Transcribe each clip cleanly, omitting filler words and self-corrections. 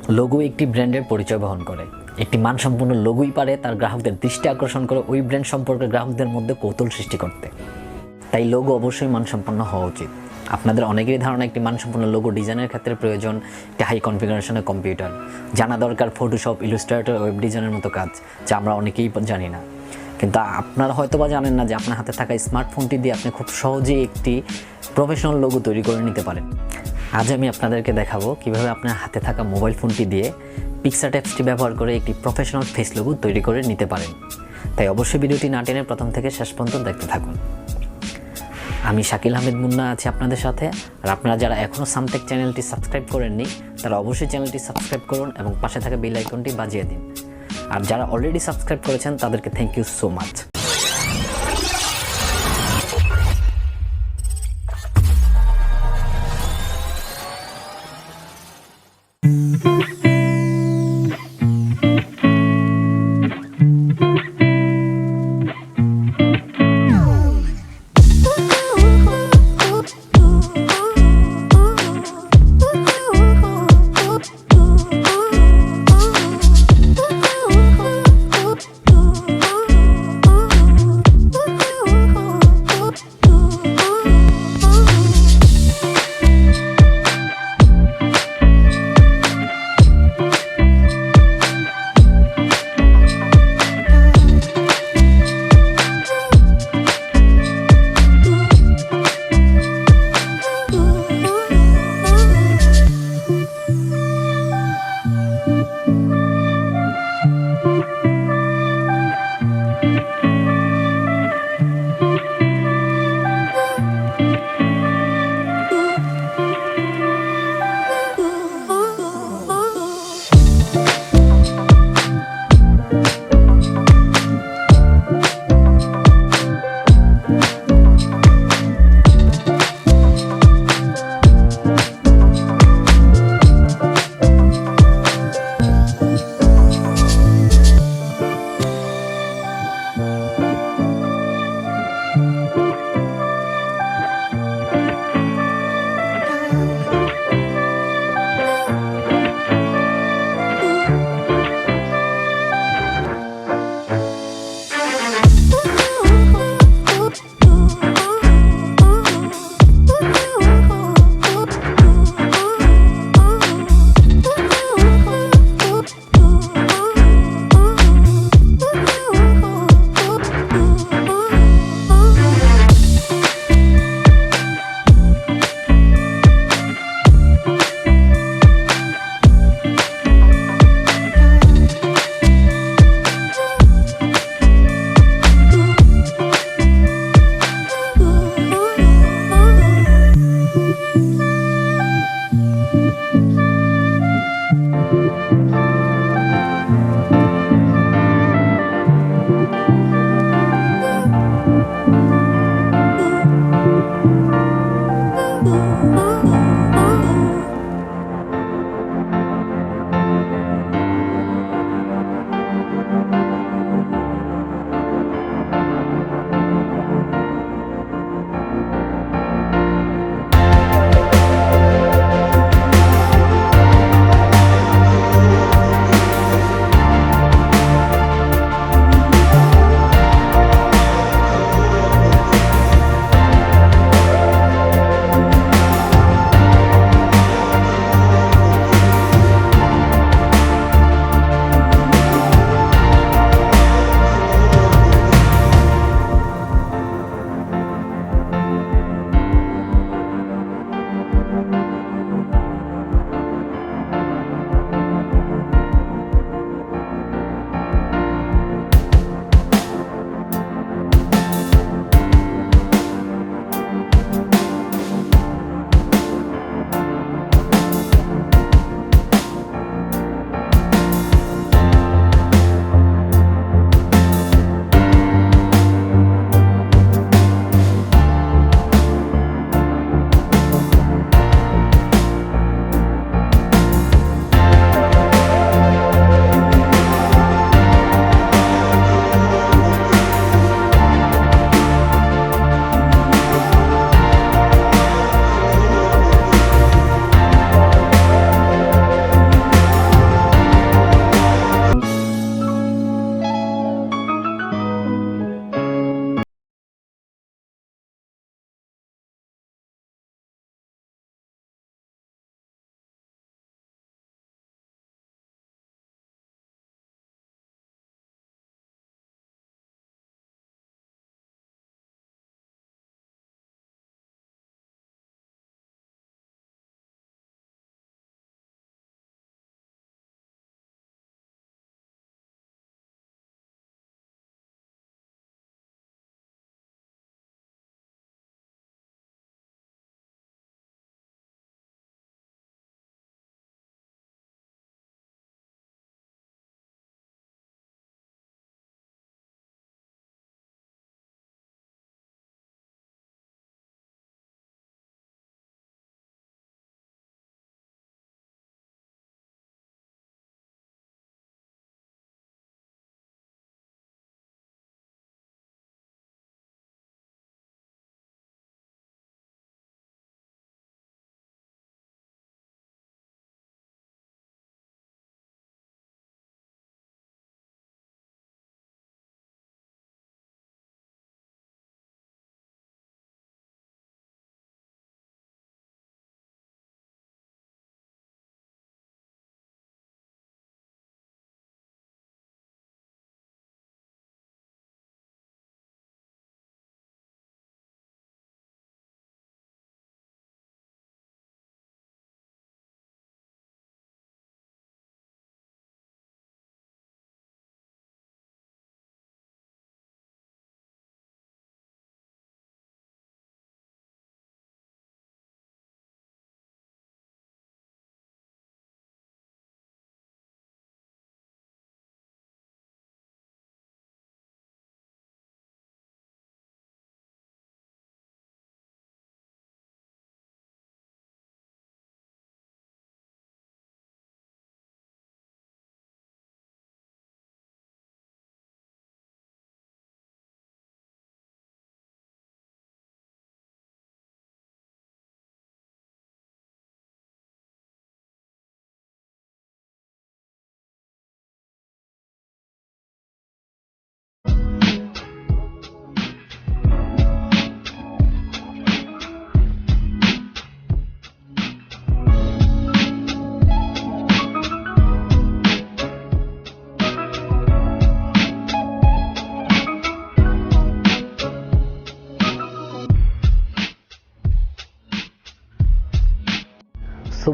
Logo একটি ব্র্যান্ডের পরিচয় বহন করে। একটি মানসম্পন্ন লোগোই পারে তার গ্রাহকদের দৃষ্টি আকর্ষণ করে ওই ব্র্যান্ড সম্পর্কে গ্রাহকদের মধ্যে কৌতূহল সৃষ্টি করতে। তাই লোগো অবশ্যই মানসম্পন্ন হওয়া উচিত। আপনাদের অনেকেরই ধারণা একটি মানসম্পন্ন লোগো ডিজাইনের ক্ষেত্রে প্রয়োজন একটি হাই কনফিগারেশনের কম্পিউটার, জানা দরকার ফটোশপ, ইলাস্ট্রেটর, ওয়েব ডিজাইনের মতো কাজ, যা আমরা অনেকেই জানি না। কিন্তু আপনারা হয়তো বা জানেন না যে আপনার হাতে থাকা স্মার্টফোনটি দিয়ে আপনি খুব সহজেই একটি প্রফেশনাল লোগো তৈরি করে নিতে পারেন। আজ আমি আপনাদেরকে দেখাবো কিভাবে আপনার হাতে থাকা মোবাইল ফোনটি দিয়ে পিক্সআর্ট অ্যাপসটি ব্যবহার করে একটি প্রফেশনাল ফেস লোগো তৈরি করে নিতে পারেন। তাই অবশ্যই ভিডিওটি না টেনে প্রথম থেকে শেষ পর্যন্ত দেখতে থাকুন। আমি শাকিল আহমেদ মুন্না আছি আপনাদের সাথে। আর আপনারা যারা এখনও সামটেক চ্যানেলটি সাবস্ক্রাইব করেননি তারা অবশ্যই চ্যানেলটি সাবস্ক্রাইব করুন এবং পাশে থাকা বেল আইকনটি বাজিয়ে দিন। আর যারা অলরেডি সাবস্ক্রাইব করেছেন তাদেরকে থ্যাংক ইউ সো মাচ।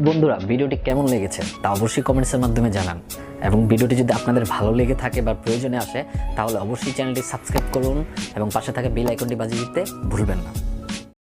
বন্ধুরা, ভিডিওটি কেমন লেগেছে তা অবশ্যই কমেন্টসের মাধ্যমে জানান, এবং ভিডিওটি যদি আপনাদের ভালো লেগে থাকে বা প্রয়োজনে আসে তাহলে অবশ্যই চ্যানেলটি সাবস্ক্রাইব করুন এবং পাশে থাকা বেল আইকনটি বাজিয়ে দিতে ভুলবেন না।